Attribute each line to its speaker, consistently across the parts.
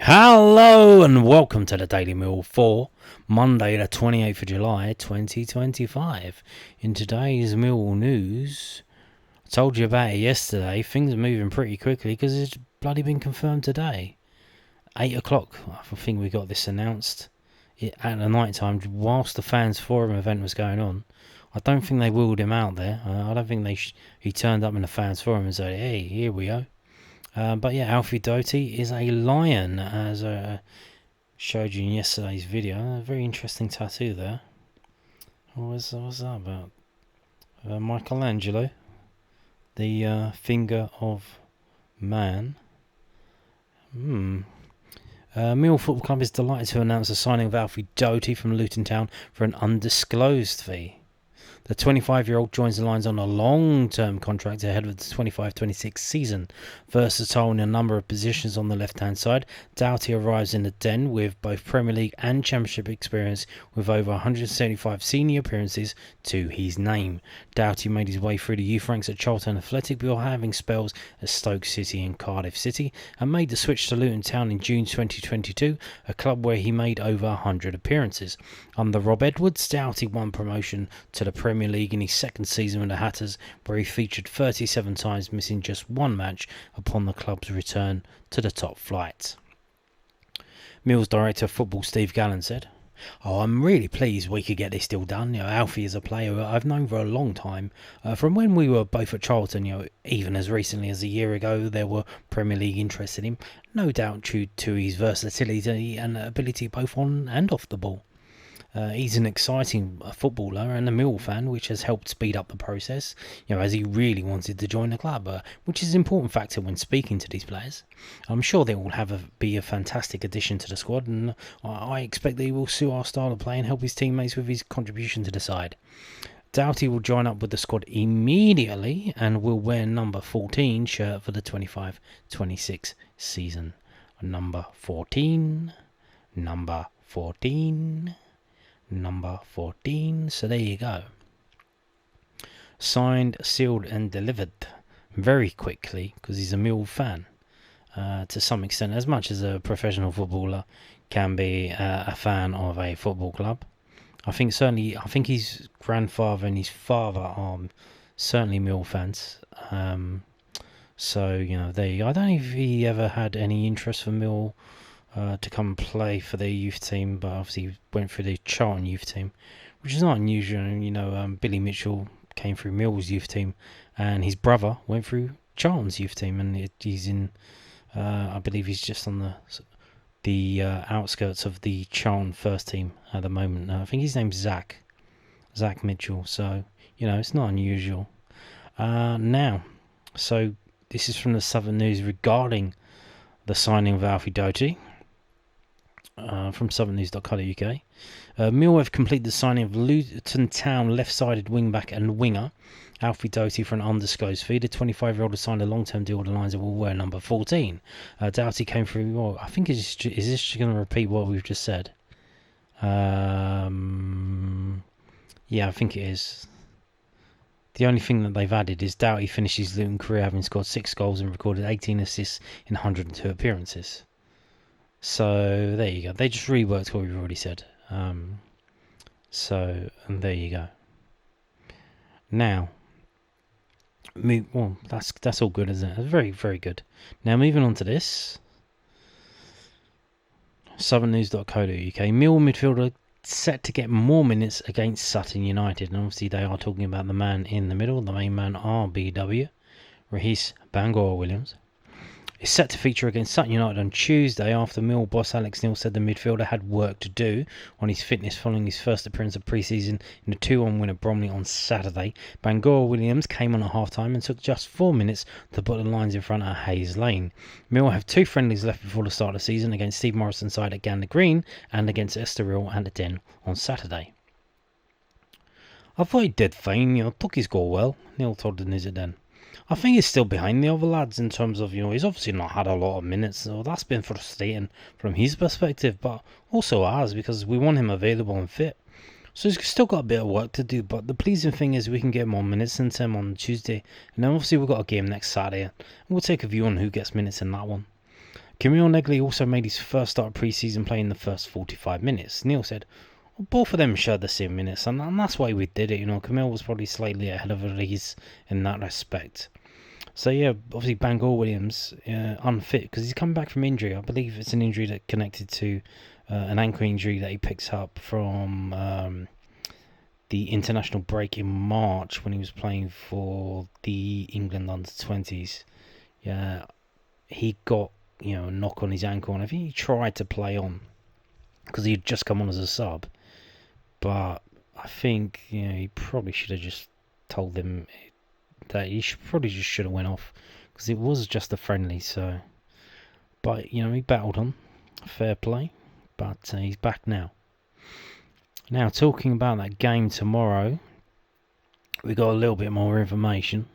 Speaker 1: Hello and welcome to the Daily Mill for Monday the 28th of July 2025. In today's Mill news, I told you about it yesterday, things are moving pretty quickly because it's bloody been confirmed today. 8 o'clock, I think we got this announced at the night time whilst the fans forum event was going on. I don't think they wheeled him out there. I don't think he turned up in the fans forum and said, hey, here we go. But yeah, Alfie Doughty is a lion, as I showed you in yesterday's video. A very interesting tattoo there. What's that about? Michelangelo, the finger of man. Millwall Football Club is delighted to announce the signing of Alfie Doughty from Luton Town for an undisclosed fee. The 25-year-old joins the Lions on a long-term contract ahead of the 25-26 season. Versatile in a number of positions on the left-hand side, Doughty arrives in the Den with both Premier League and Championship experience with over 175 senior appearances to his name. Doughty made his way through the youth ranks at Charlton Athletic before having spells at Stoke City and Cardiff City, and made the switch to Luton Town in June 2022, a club where he made over 100 appearances. Under Rob Edwards, Doughty won promotion to the Premier League in his second season with the Hatters, where he featured 37 times, missing just one match upon the club's return to the top flight. Mill's director of football Steve Gallen said, I'm really pleased we could get this deal done. Alfie is a player I've known for a long time. From when we were both at Charlton, even as recently as a year ago, there were Premier League interest in him. No doubt due to his versatility and ability both on and off the ball. He's an exciting footballer and a Mill fan, which has helped speed up the process, as he really wanted to join the club, which is an important factor when speaking to these players. I'm sure they will be a fantastic addition to the squad, and I expect that he will suit our style of play and help his teammates with his contribution to the side. Doughty will join up with the squad immediately and will wear number 14 shirt for the 25-26 season. Number 14. So there you go. Signed, sealed and delivered very quickly because he's a Mill fan to some extent, as much as a professional footballer can be a fan of a football club. I think his grandfather and his father are certainly Mill fans. So there you go. I don't know if he ever had any interest for Mill to come and play for their youth team, but obviously he went through the Charlton youth team, which is not unusual. Billy Mitchell came through Mill's youth team, and his brother went through Charlton's youth team, and he's in, I believe he's just on the outskirts of the Charlton first team at the moment. I think his name's Zach Mitchell, so it's not unusual. Now, so this is from the Southern News regarding the signing of Alfie Doughty. From southernnews.co.uk. Mill have completed the signing of Luton Town left-sided wing-back and winger Alfie Doughty for an undisclosed fee. The 25-year-old has signed a long-term deal with the Lions and will wear number 14. Doughty came through. I think is this going to repeat what we've just said? Yeah, I think it is. The only thing that they've added is Doughty finished his Luton career having scored 6 goals and recorded 18 assists in 102 appearances. So there you go. They just reworked what we've already said. And there you go. Now, that's all good, isn't it? That's very, very good. Now moving on to this. southernnews.co.uk. Mill midfielder set to get more minutes against Sutton United. And obviously they are talking about the man in the middle, the main man RBW, Rahis Bangor Williams. Is set to feature against Sutton United on Tuesday after Mill boss Alex Neil said the midfielder had work to do on his fitness following his first appearance of pre-season in a 2-1 win at Bromley on Saturday. Bangor Williams came on at half-time and took just 4 minutes to put the Lions in front at Hayes Lane. Mill have 2 friendlies left before the start of the season against Steve Morrison's side at Gander Green and against Estoril and the Den on Saturday. I thought he did fine, took his goal well, Neil told the News at Den. I think he's still behind the other lads in terms of, he's obviously not had a lot of minutes, so that's been frustrating from his perspective, but also ours because we want him available and fit. So he's still got a bit of work to do, but the pleasing thing is we can get more minutes into him on Tuesday, and then obviously we've got a game next Saturday, and we'll take a view on who gets minutes in that one. Camille Negley also made his first start of pre-season play in the first 45 minutes. Neil said, well, both of them showed the same minutes, and that's why we did it. Camille was probably slightly ahead of Elise in that respect. So yeah, obviously Bangor Williams unfit because he's come back from injury. I believe it's an injury that connected to an ankle injury that he picks up from the international break in March when he was playing for the England under-20s. Yeah, he got a knock on his ankle, and I think he tried to play on because he had just come on as a sub. But I think he probably should have just told them that he probably just should have went off because it was just a friendly. So, but he battled on, fair play. But he's back now. Now talking about that game tomorrow, we got a little bit more information.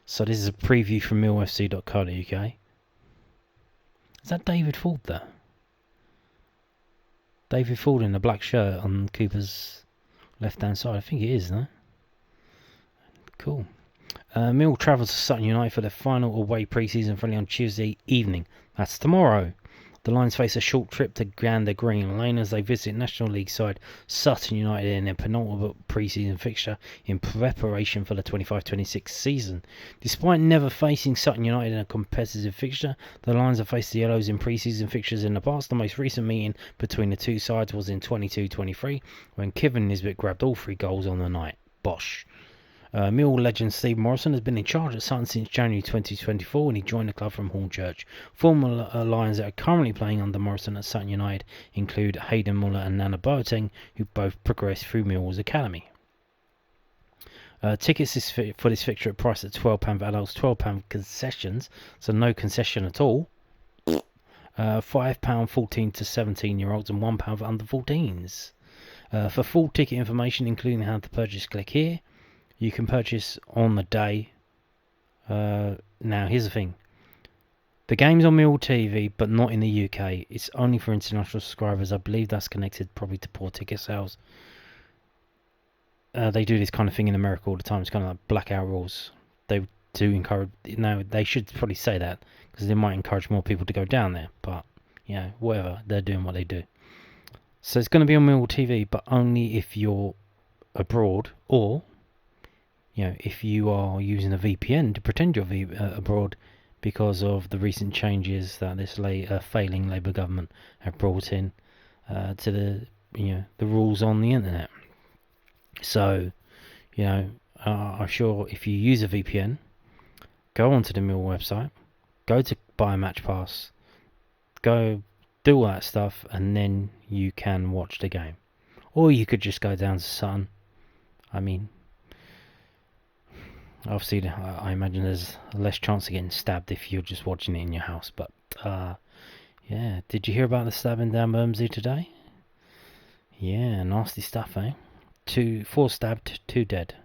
Speaker 1: So this is a preview from millfc.co.uk. Is that David Ford there? David Ford in the black shirt on Cooper's left-hand side. I think it is, no? Cool. Mill travel to Sutton United for their final away pre-season friendly on Tuesday evening. That's tomorrow. The Lions face a short trip to Gander Green Lane as they visit National League side Sutton United in their penultimate pre-season fixture in preparation for the 25-26 season. Despite never facing Sutton United in a competitive fixture, the Lions have faced the Yellows in pre-season fixtures in the past. The most recent meeting between the two sides was in 22-23 when Kevin Nisbet grabbed all 3 goals on the night. Bosh. Mill legend Steve Morrison has been in charge at Sutton since January 2024 when he joined the club from Hornchurch. Former Lions that are currently playing under Morrison at Sutton United include Hayden Muller and Nana Boateng, who both progressed through Millwall's academy. Tickets for this fixture are priced at £12 for adults, £12 concessions, so no concession at all. £5 14 to 17-year-olds and £1 for under 14s. For full ticket information, including how to purchase, click here. You can purchase on the day. Now, here's the thing. The game's on Mill TV, but not in the UK. It's only for international subscribers. I believe that's connected probably to poor ticket sales. They do this kind of thing in America all the time. It's kind of like blackout rules. They do encourage... Now, they should probably say that, because they might encourage more people to go down there. But, whatever. They're doing what they do. So it's going to be on Mill TV, but only if you're abroad, or... if you are using a VPN to pretend you're abroad because of the recent changes that this failing Labour government have brought in to the rules on the internet. So, I'm sure if you use a VPN, go onto the Mill website, go to buy a match pass, go do all that stuff, and then you can watch the game. Or you could just go down to Sutton. I mean... Obviously, I imagine there's less chance of getting stabbed if you're just watching it in your house. But, did you hear about the stabbing down Bermondsey today? Yeah, nasty stuff, eh? 4 stabbed, 2 dead,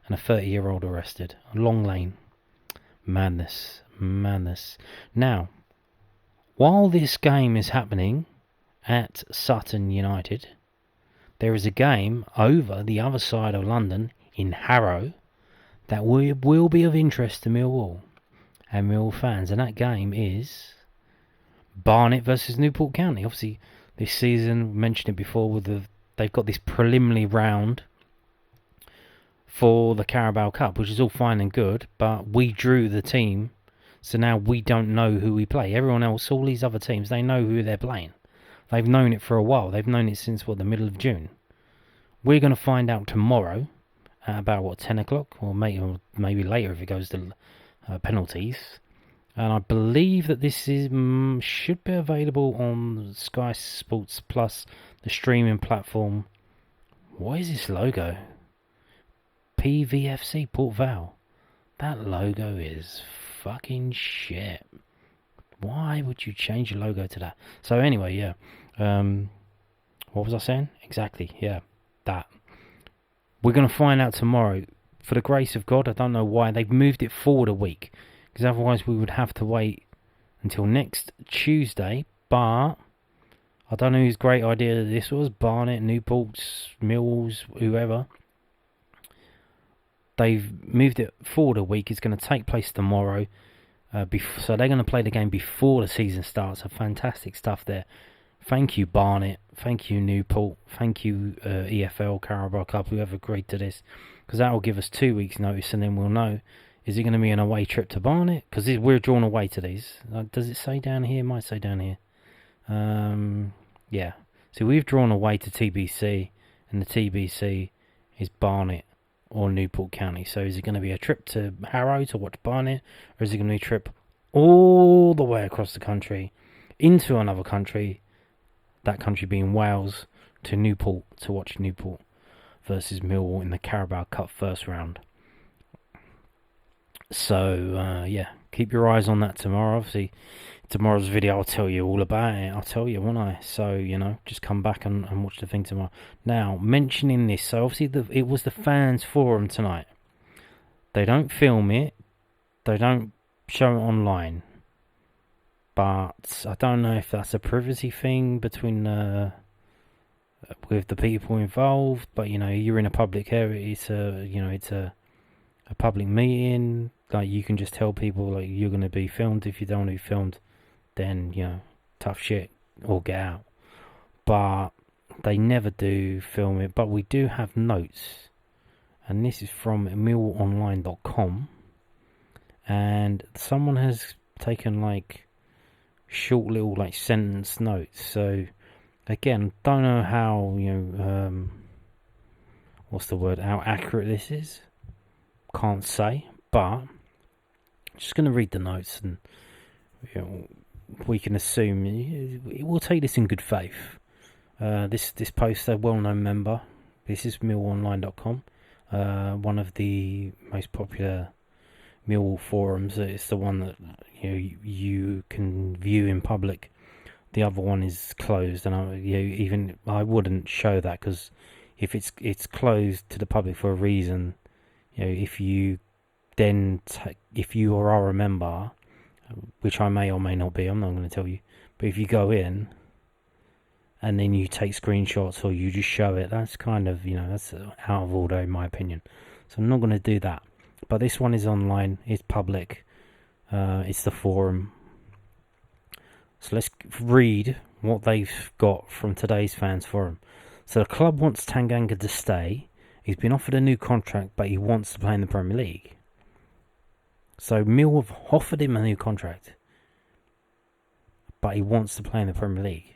Speaker 1: and a 30-year-old arrested. Long Lane. Madness. Now, while this game is happening at Sutton United, there is a game over the other side of London in Harrow that will be of interest to Millwall and Millwall fans, and that game is Barnet versus Newport County. Obviously, this season, mentioned it before, they've got this preliminary round for the Carabao Cup, which is all fine and good, but we drew the team, so now we don't know who we play. Everyone else, all these other teams, they know who they're playing. They've known it for a while. They've known it since, the middle of June. We're going to find out tomorrow at about 10 o'clock, or maybe later if it goes to penalties. And I believe that this should be available on Sky Sports Plus, the streaming platform. What is this logo? PVFC Port Vale. That logo is fucking shit. Why would you change your logo to that? So anyway, yeah. What was I saying? Exactly, yeah. That. We're going to find out tomorrow. For the grace of God, I don't know why. They've moved it forward a week. Because otherwise we would have to wait until next Tuesday. But I don't know whose great idea this was. Barnet, Newport's, Mills, whoever. They've moved it forward a week. It's going to take place tomorrow. So they're going to play the game before the season starts. So fantastic stuff there. Thank you, Barnet. Thank you, Newport. Thank you, EFL, Carabao Cup, whoever agreed to this. Because that will give us 2 weeks' notice, and then we'll know, is it going to be an away trip to Barnet? Because we're drawn away to these. Does it say down here? It might say down here. Yeah. So we've drawn away to TBC, and the TBC is Barnet or Newport County. So is it going to be a trip to Harrow to watch Barnet, or is it going to be a trip all the way across the country into another country, that country being Wales, to Newport to watch Newport versus Millwall in the Carabao Cup first round? So yeah, keep your eyes on that tomorrow. Obviously tomorrow's video I'll tell you all about it. I'll tell you, won't I? So, just come back and watch the thing tomorrow. Now, mentioning this, so obviously it was the fans forum tonight. They don't film it, they don't show it online, but I don't know if that's a privacy thing between with the people involved. But you're in a public area. It's a public meeting. Like, you can just tell people, like, you're going to be filmed. If you don't want to be filmed, then tough shit, or get out. But they never do film it. But we do have notes, and this is from millonline.com, and someone has taken like short little like sentence notes. So again, don't know how what's the word, how accurate this is, can't say, but just going to read the notes, and we can assume we'll take this in good faith. This post, a well-known member, this is millonline.com, one of the most popular Millwall forums. It's the one that you can view in public. The other one is closed, and I wouldn't show that, because if it's closed to the public for a reason, if you are a member, which I may or may not be, I'm not going to tell you, but if you go in and then you take screenshots or you just show it, that's kind of, that's out of order in my opinion. So I'm not going to do that. But this one is online, it's public, it's the forum. So let's read what they've got from today's fans forum. So the club wants Tanganga to stay. He's been offered a new contract, but he wants to play in the Premier League. So Mill have offered him a new contract, but he wants to play in the Premier League.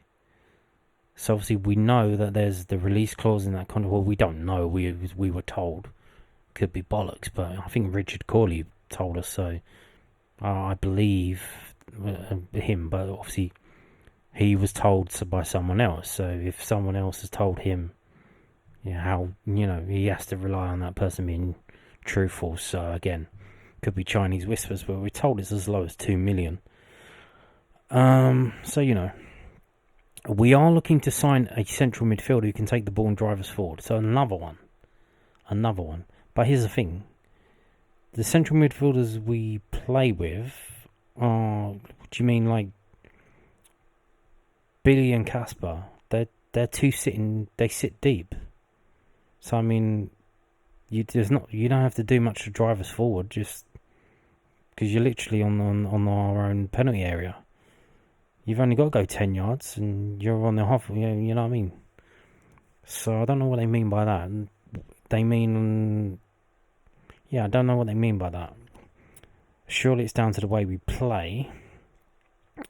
Speaker 1: So obviously we know that there's the release clause in that contract. Well, we don't know. We were told. Could be bollocks, but I think Richard Corley told us so. I believe him, but obviously he was told by someone else. So if someone else has told him, how he has to rely on that person being truthful. So again, could be Chinese whispers, but we're told it's as low as 2 million. So we are looking to sign a central midfielder who can take the ball and drive us forward. So another one. But here's the thing: the central midfielders we play with are, what do you mean, like Billy and Casper? They're two sitting. They sit deep. So I mean, you don't have to do much to drive us forward, just because you're literally on our own penalty area. You've only got to go 10 yards, and you're on the half. You know what I mean? So I don't know what they mean by that. They mean, I don't know what they mean by that. Surely it's down to the way we play.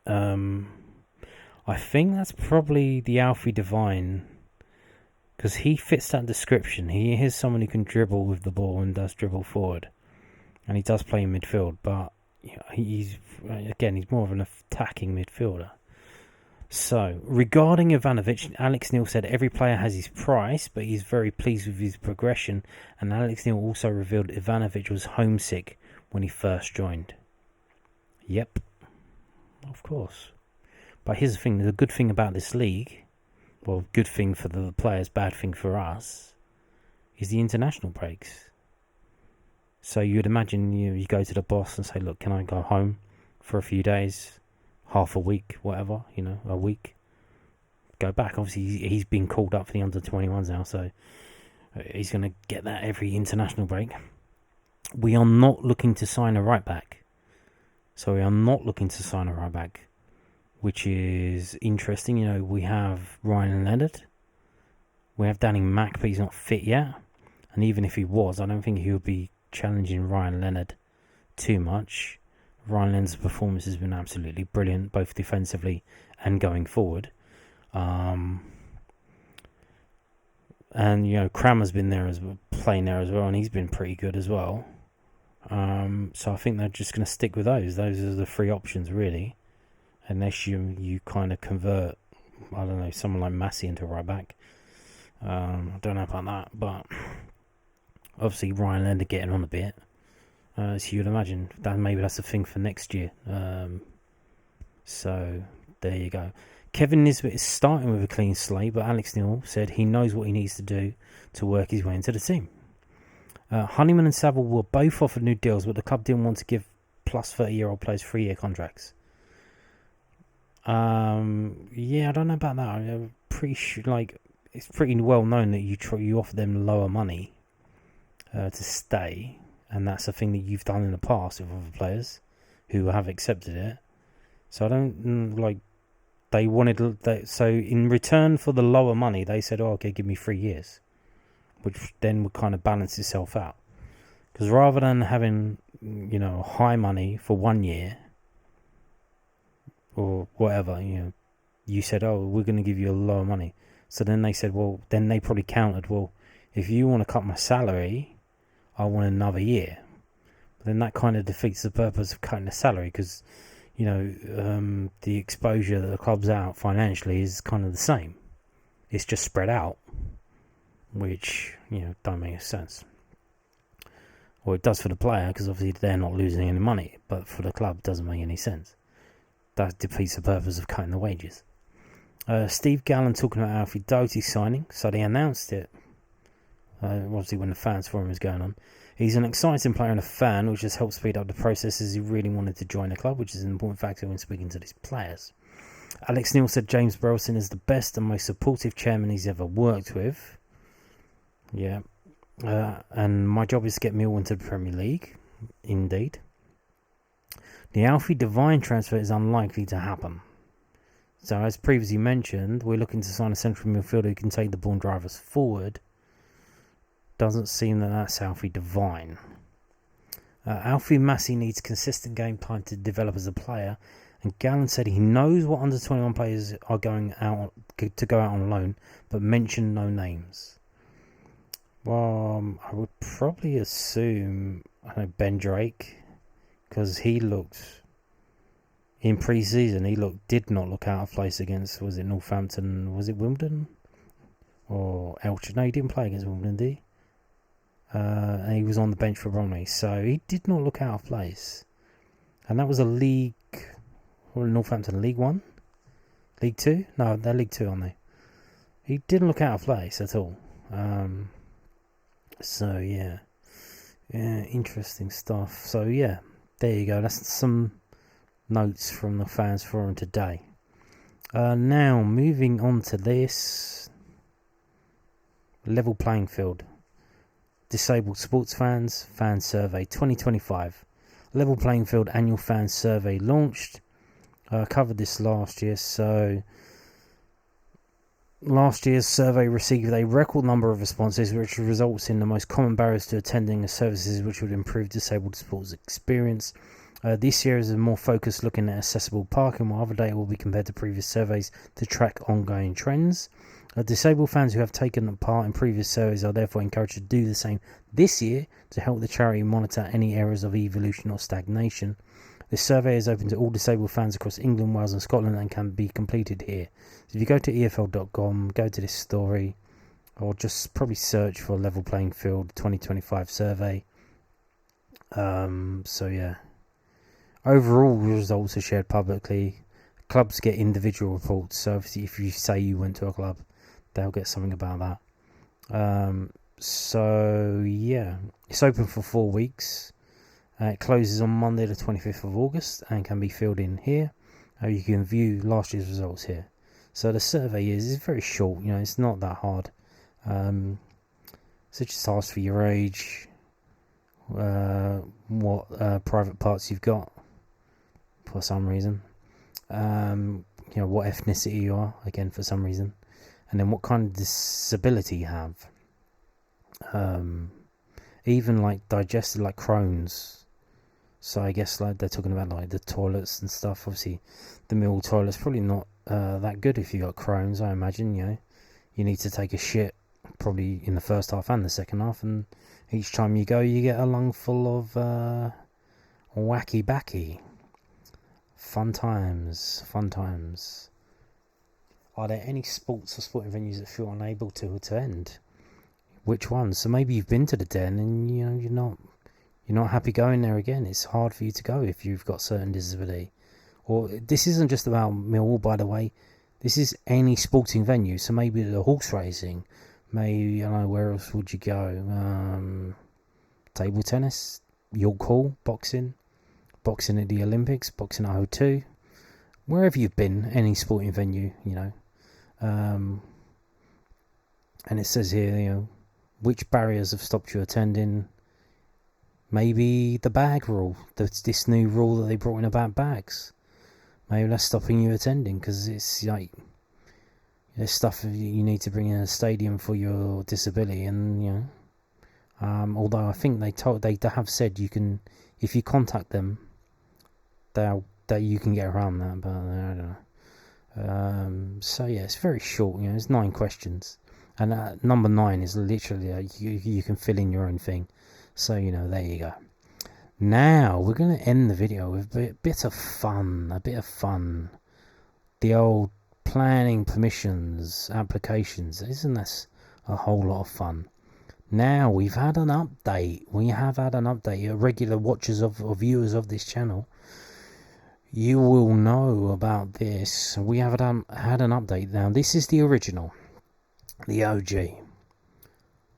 Speaker 1: I think that's probably the Alfie Doughty, because he fits that description. He is someone who can dribble with the ball and does dribble forward, and he does play in midfield, but he's more of an attacking midfielder. So, regarding Ivanovic, Alex Neil said every player has his price, but he's very pleased with his progression, and Alex Neil also revealed Ivanovic was homesick when he first joined. Yep, of course. But here's the thing, the good thing about this league, well, good thing for the players, bad thing for us, is the international breaks. So you'd imagine you go to the boss and say, look, can I go home for a few days, half a week, whatever, a week, go back. Obviously he's been called up for the under-21s now, so he's going to get that every international break. We are not looking to sign a right back. So we are not looking to sign a right back, which is interesting. You know, we have Ryan Leonard. We have Danny Mack, but he's not fit yet. And even if he was, I don't think he would be challenging Ryan Leonard too much. Ryan Leonard's performance has been absolutely brilliant, both defensively and going forward. And, you know, Cramer's been there playing there as well, and he's been pretty good as well. So I think they're just going to stick with those. Those are the three options, really. Unless you kind of convert, I don't know, someone like Massey into right back. I don't know about that, but obviously Ryan Leonard getting on a bit. So you'd imagine that maybe that's a thing for next year. So there you go. Kevin Nisbet is starting with a clean slate, but Alex Neil said he knows what he needs to do to work his way into the team. Honeyman and Saville were both offered new deals, but the club didn't want to give plus 30-year-old players 3-year contracts. Yeah, I don't know about that. I'm pretty sure, like, it's pretty well known that you offer them lower money to stay, and that's a thing that you've done in the past with other players who have accepted it. So I don't like. They wanted so in return for the lower money, they said, "Oh, okay, give me 3 years," which then would kind of balance itself out. Because rather than having, you know, high money for 1 year or whatever, you know, you said, "Oh, we're going to give you a lower money." So then they said, "Well," then they probably countered, "Well, if you want to cut my salary, I want another year." But then that kind of defeats the purpose of cutting the salary, because, you know, the exposure that the club's out financially is kind of the same. It's just spread out, which, you know, don't make sense. Well, it does for the player, because obviously they're not losing any money, but for the club, it doesn't make any sense. That defeats the purpose of cutting the wages. Steve Gallen talking about Alfie Doughty signing, so they announced it. Obviously when the fans forum is going on. He's an exciting player and a fan, which has helped speed up the process, as he really wanted to join the club, which is an important factor when speaking to these players. Alex Neil said James Burleson is the best and most supportive chairman he's ever worked with. Yeah. And my job is to get Millwall into the Premier League. Indeed. The Alfie Devine transfer is unlikely to happen. So, as previously mentioned, we're looking to sign a central midfielder who can take the ball and drive us forward. Doesn't seem that that's Alfie Devine. Alfie Massey needs consistent game time to develop as a player, and Gallen said he knows what under 21 players are going out to go out on loan, but mentioned no names. Well, I would probably assume Ben Drake, because he looked in pre-season. Did not look out of place against, was it Northampton? Was it Wimbledon or Elche? No, he didn't play against Wimbledon, did he? And he was on the bench for Bromley, so he did not look out of place. And that was a League, Northampton League 1? League 2? No, they're League 2, aren't they? He didn't look out of place at all. So yeah, interesting stuff. So yeah, there you go. That's some notes from the fans forum today. Now moving on to this level playing field. Disabled Sports Fans Fan Survey 2025. Level Playing Field Annual Fan Survey launched. I covered this last year. So last year's survey received a record number of responses, which results in the most common barriers to attending the services which would improve disabled sports experience. This year is a more focused looking at accessible parking, while other data will be compared to previous surveys to track ongoing trends. Disabled fans who have taken part in previous surveys are therefore encouraged to do the same this year to help the charity monitor any areas of evolution or stagnation. This survey is open to all disabled fans across England, Wales and Scotland and can be completed here. So if you go to EFL.com, go to this story, or just probably search for Level Playing Field 2025 survey. So yeah. Overall results are shared publicly. Clubs get individual reports, so if you say you went to a club, they'll get something about that. So yeah, it's open for 4 weeks. It closes on Monday the 25th of August and can be filled in here. You can view last year's results here. So the survey is very short, you know, it's not that hard. So just ask for your age, what private parts you've got, for some reason. What ethnicity you are, again, for some reason. And then what kind of disability you have. Even like digested, like Crohn's. So I guess like they're talking about like the toilets and stuff. Obviously, the Millwall toilet's probably not that good if you got Crohn's. I imagine you need to take a shit probably in the first half and the second half, and each time you go, you get a lung full of wacky backy. Fun times. Are there any sports or sporting venues that feel unable to attend? Which ones? So maybe you've been to the Den and you're not happy going there again. It's hard for you to go if you've got certain disability. Or this isn't just about Millwall, by the way. This is any sporting venue. So maybe the horse racing. Maybe, I don't know, where else would you go? Table tennis, York Hall, boxing at the Olympics, boxing at O2. Wherever you've been, any sporting venue, and it says here, which barriers have stopped you attending? Maybe the bag rule. This new rule that they brought in about bags. Maybe that's stopping you attending because it's like there's stuff you need to bring in a stadium for your disability, and although I think they have said you can, if you contact them, that you can get around that, but I don't know. So yeah, it's very short. It's 9 questions, and number 9 is literally you can fill in your own thing. So there you go. Now we're going to end the video with a bit of fun. The old planning permissions applications. Isn't this a whole lot of fun? Now we've had an update. Regular watchers or viewers of this channel, you will know about this. We have had an update. Now this is the original, the OG,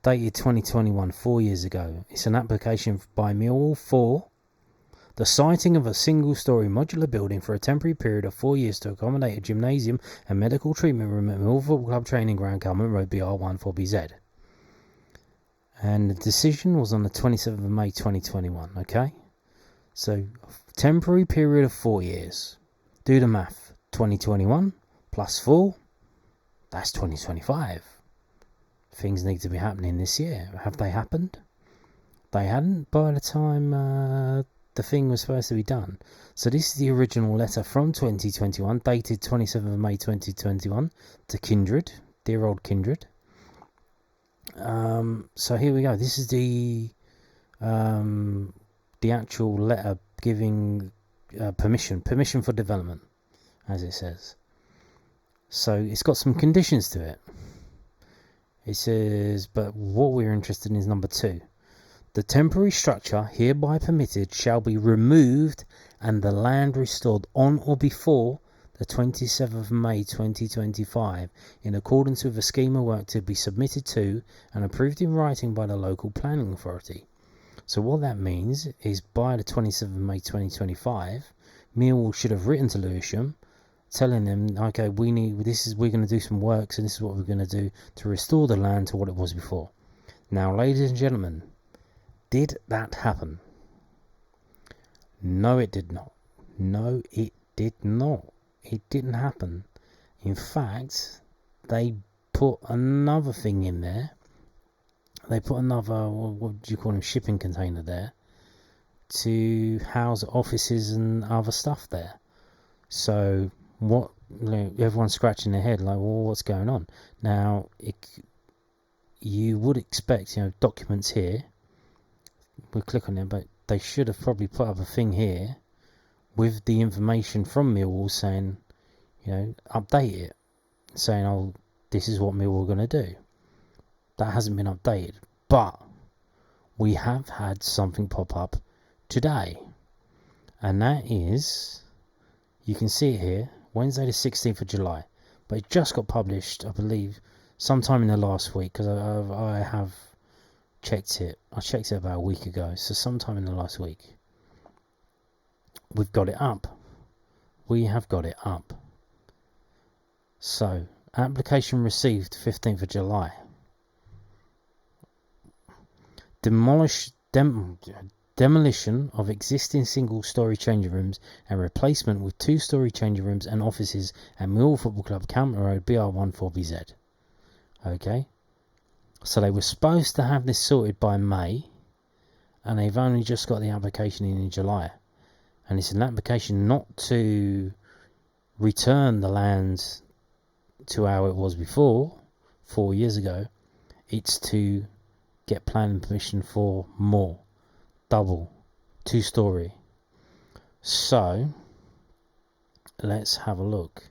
Speaker 1: dated 2021, 4 years ago. It's an application by Millwall for the siting of a single-storey modular building for a temporary period of 4 years to accommodate a gymnasium and medical treatment room at Millwall Football Club Training Ground, Calmont Road, BR1 4BZ. And the decision was on the 27th of May 2021, okay? So, temporary period of 4 years. Do the math. 2021 plus 4, that's 2025. Things need to be happening this year. Have they happened? They hadn't by the time the thing was supposed to be done. So this is the original letter from 2021, dated 27th of May 2021, to Kindred, dear old Kindred. So here we go. This is the actual letter giving permission for development, as it says. So it's got some conditions to it. It says, but what we're interested in is number 2. The temporary structure hereby permitted shall be removed and the land restored on or before the 27th of May 2025 in accordance with a scheme of work to be submitted to and approved in writing by the local planning authority. So what that means is by the 27th of May 2025, Millwall should have written to Lewisham telling them, okay, we're going to do some works and this is what we're going to do to restore the land to what it was before. Now, ladies and gentlemen, did that happen? No, it did not. No, it did not. It didn't happen. In fact, they put another thing in there. They put another, what do you call them, shipping container there to house offices and other stuff there. So what? Everyone's scratching their head like, well, what's going on? Now, you would expect, documents here. We'll click on it, but they should have probably put up a thing here with the information from Millwall saying, update it, saying, oh, this is what Millwall are going to do. That hasn't been updated, but we have had something pop up today, and that is, you can see it here, Wednesday the 16th of July, but it just got published, I believe, sometime in the last week, because I have checked it. I checked it about a week ago, so sometime in the last week. We've got it up. We have got it up. So, application received 15th of July. Demolition demolition of existing single-storey changing rooms and replacement with two-storey changing rooms and offices at Millwall Football Club, Calmont Road, BR1 4BZ. Okay, so they were supposed to have this sorted by May, and they've only just got the application in July. And it's an application not to return the land to how it was before, 4 years ago. It's to get planning permission for more, double, two-storey. So let's have a look.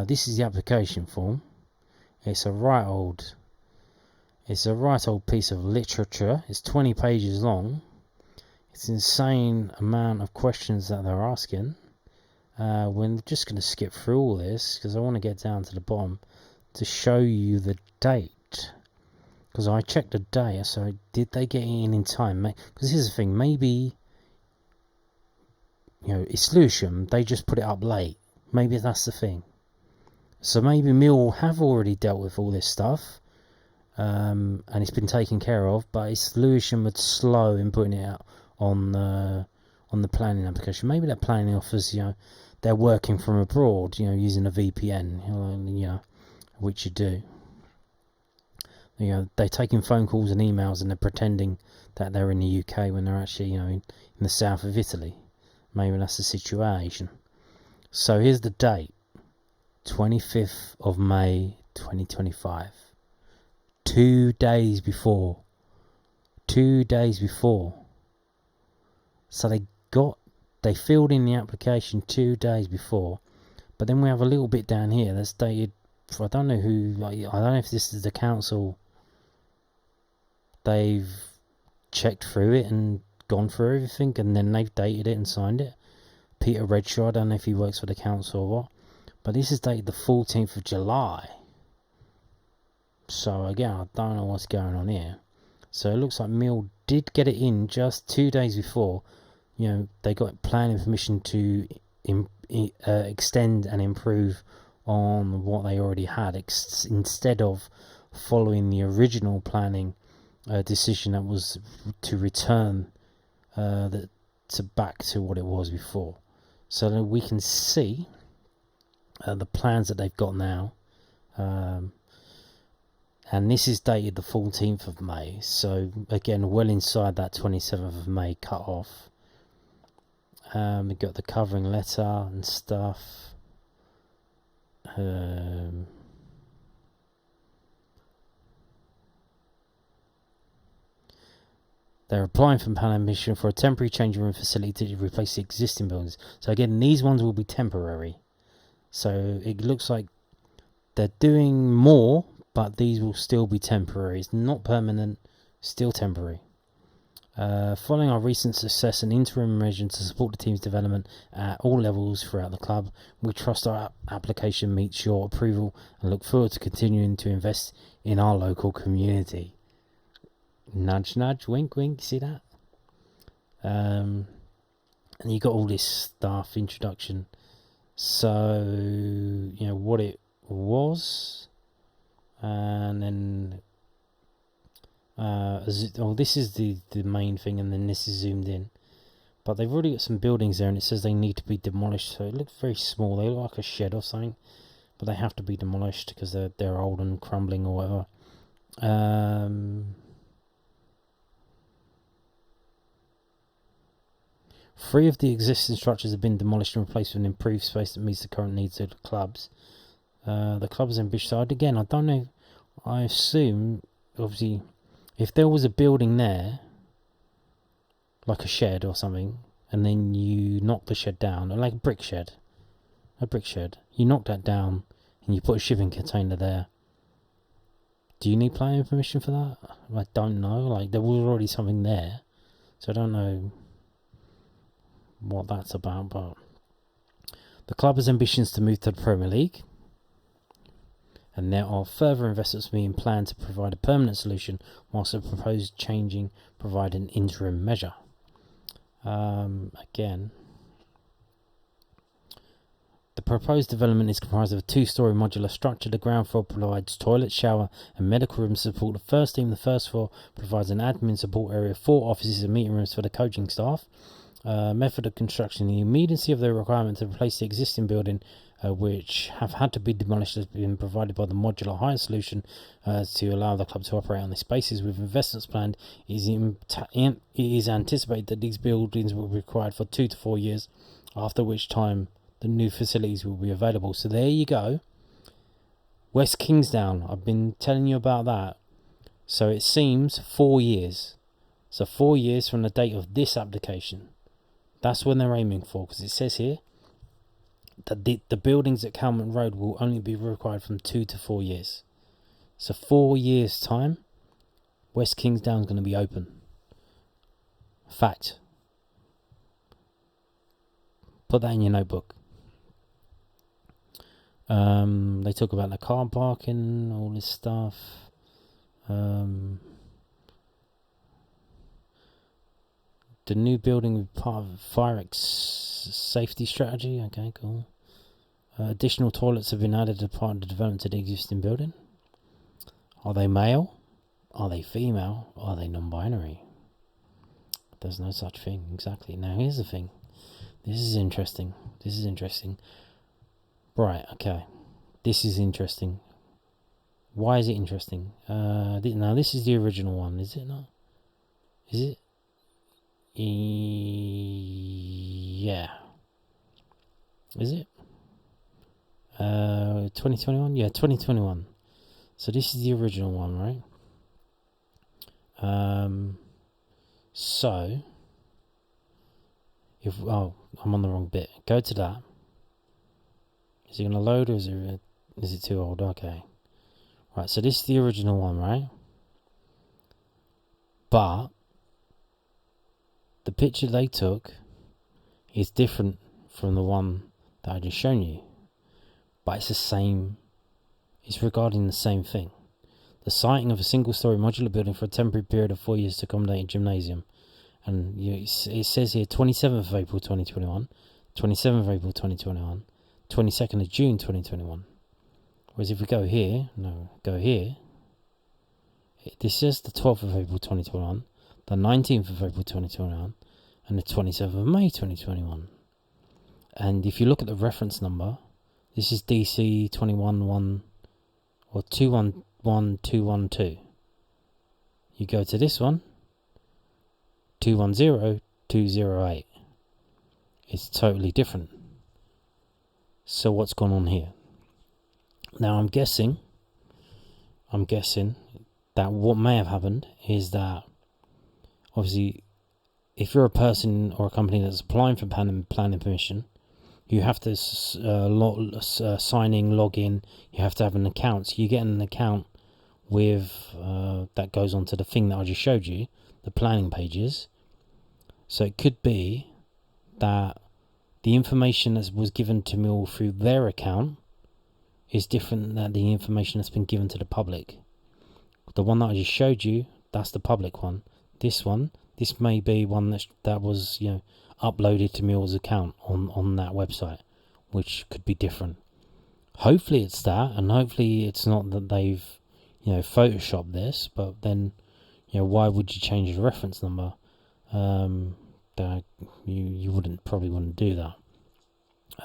Speaker 1: This is the application form. It's a right old piece of literature. It's 20 pages long. It's an insane amount of questions that they're asking. We're just going to skip through all this because I want to get down to the bottom to show you the date. Because I checked the date, so did they get it in time? Because here's the thing, maybe, it's Lewisham, they just put it up late. Maybe that's the thing. So maybe Millwall have already dealt with all this stuff, and it's been taken care of, but it's Lewisham was slow in putting it out on the planning application. Maybe that planning office, they're working from abroad, using a VPN, which you do. They're taking phone calls and emails and they're pretending that they're in the UK when they're actually, in the south of Italy. Maybe that's the situation. So here's the date. 25th of May 2025. 2 days before. 2 days before. So they filled in the application 2 days before. But then we have a little bit down here that's dated, I don't know if this is the council. They've checked through it and gone through everything, and then they've dated it and signed it. Peter Redshaw, I don't know if he works for the council or what, but this is dated the 14th of July. So again, I don't know what's going on here. So it looks like Mill did get it in just 2 days before. They got planning permission to extend and improve on what they already had, instead of following the original planning decision that was to return back to what it was before. So that we can see the plans that they've got now, and this is dated the 14th of May, so again well inside that 27th of May cut off. We've got the covering letter and stuff. They're applying for planning permission for a temporary changing room facility to replace the existing buildings. So again, these ones will be temporary. So it looks like they're doing more, but these will still be temporary. It's not permanent, still temporary. Following our recent success and interim measures to support the team's development at all levels throughout the club, we trust our application meets your approval and look forward to continuing to invest in our local community. Nudge, nudge, wink, wink. See that? And you got all this stuff, introduction. So, what it was. And then, this is the main thing, and then this is zoomed in. But they've already got some buildings there, and it says they need to be demolished. So it looks very small. They look like a shed or something. But they have to be demolished because they're old and crumbling or whatever. 3 of the existing structures have been demolished and replaced with an improved space that meets the current needs of the clubs. The club's ambitious side, again, I don't know, I assume, obviously, if there was a building there, like a shed or something, and then you knock the shed down, like a brick shed, you knock that down, and you put a shipping container there, do you need planning permission for that? I don't know, there was already something there, so I don't know what that's about. But the club has ambitions to move to the Premier League, and there are further investments being planned to provide a permanent solution, whilst the proposed changing provide an interim measure. Again, the proposed development is comprised of a 2-storey modular structure. The ground floor provides toilet, shower and medical rooms to support the first team. The first floor provides an admin support area, 4 offices and meeting rooms for the coaching staff. Method of construction. The immediacy of the requirement to replace the existing building, which have had to be demolished, has been provided by the modular hire solution to allow the club to operate on the spaces. With investments planned, it is anticipated that these buildings will be required for 2 to 4 years, after which time the new facilities will be available. So there you go. West Kingsdown. I've been telling you about that. So it seems 4 years. So 4 years from the date of this application. That's when they're aiming for, because it says here that the buildings at Calmont Road will only be required from 2 to 4 years. So 4 years' time, West Kingsdown is going to be open. Fact. Put that in your notebook. They talk about the car parking, all this stuff. The new building will be part of Firex safety strategy. Okay, cool. Additional toilets have been added as part of the development to the existing building. Are they male? Are they female? Are they non-binary? There's no such thing. Exactly. Now here's the thing. This is interesting. Right, okay. This is interesting. Why is it interesting? Now this is the original one, is it not? Is it? Yeah. Is it? 2021? Yeah, 2021. So this is the original one, right? So if I'm on the wrong bit. Go to that. Is it gonna load or is it too old? Okay. Right, so this is the original one, right? But the picture they took is different from the one that I just shown you. But it's the same. It's regarding the same thing. The siting of a single-storey modular building for a temporary period of 4 years to accommodate a gymnasium. And it says here 27th of April 2021, 27th of April 2021, 22nd of June 2021. Whereas if we go here, this says the 12th of April 2021, the 19th of April 2021, and the 27th of May 2021. And if you look at the reference number, this is DC 211 or 211212. You go to this one, 210208. It's totally different. So what's gone on here? Now I'm guessing that what may have happened is that obviously if you're a person or a company that's applying for planning permission, you have to sign in, log in, you have to have an account. So you get an account with that goes onto the thing that I just showed you, the planning pages. So it could be that the information that was given to Mill through their account is different than the information that's been given to the public. The one that I just showed you, that's the public one. This may be one that was, uploaded to Mill's account on that website, which could be different. Hopefully it's that, and hopefully it's not that they've, photoshopped this, but then, why would you change the reference number? That you probably wouldn't do that.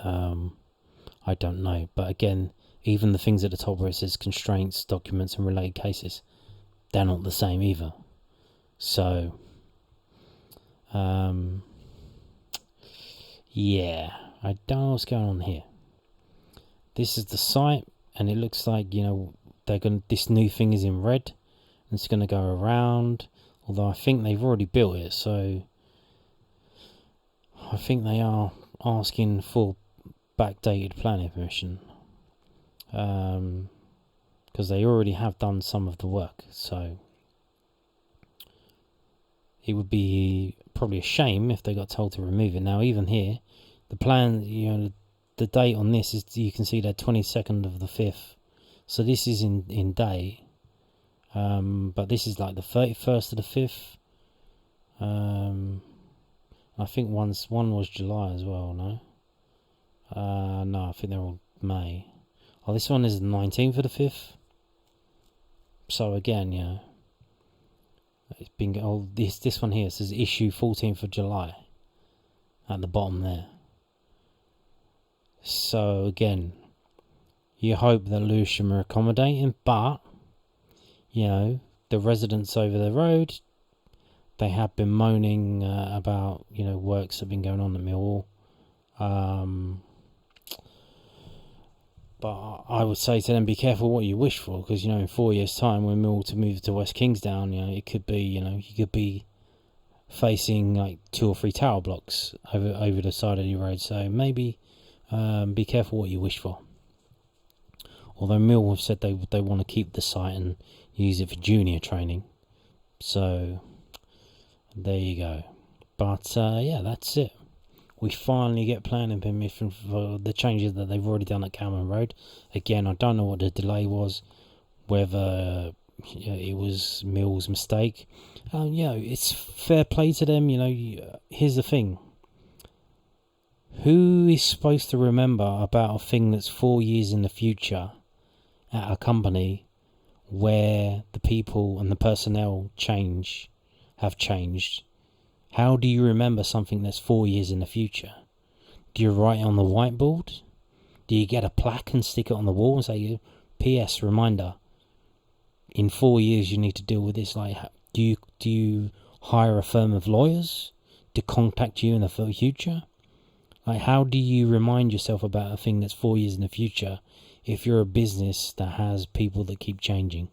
Speaker 1: I don't know, but again, even the things at the top where it says constraints, documents and related cases, they're not the same either. So yeah, I don't know what's going on here. This is the site, and it looks like this new thing is in red, and it's going to go around. Although I think they've already built it, so I think they are asking for backdated planning permission, because they already have done some of the work. So it would be probably a shame if they got told to remove it. Now, even here, the plan, the date on this is, you can see that 22nd of the 5th. So this is in day. But this is like the 31st of the 5th. I think one was July as well, no? No, I think they're all May. Oh, this one is the 19th of the 5th. So again, it's been this one here says issue 14th of July at the bottom there. So again, you hope that Lewisham are accommodating, but the residents over the road, they have been moaning about works that have been going on at Millwall. But I would say to them, be careful what you wish for, because in 4 years' time, when Millwall to move to West Kingsdown, it could be you could be facing like 2 or 3 tower blocks over the side of your road. So maybe be careful what you wish for. Although Millwall have said they want to keep the site and use it for junior training, so there you go. But that's it. We finally get planning permission for the changes that they've already done at Calmont Road. Again, I don't know what the delay was, whether it was Mill's mistake. It's fair play to them. Here's the thing. Who is supposed to remember about a thing that's 4 years in the future at a company where the people and the personnel have changed? How do you remember something that's 4 years in the future? Do you write it on the whiteboard? Do you get a plaque and stick it on the wall and say, P.S. reminder, in 4 years you need to deal with this? Like, do you hire a firm of lawyers to contact you in the future? Like, how do you remind yourself about a thing that's 4 years in the future if you're a business that has people that keep changing?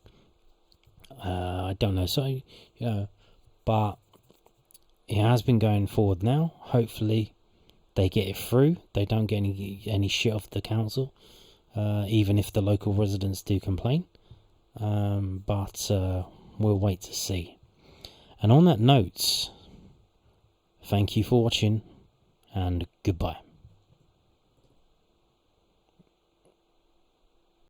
Speaker 1: I don't know. So, but it has been going forward now. Hopefully they get it through. They don't get any shit off the council, even if the local residents do complain. But we'll wait to see. And on that note, thank you for watching, and goodbye.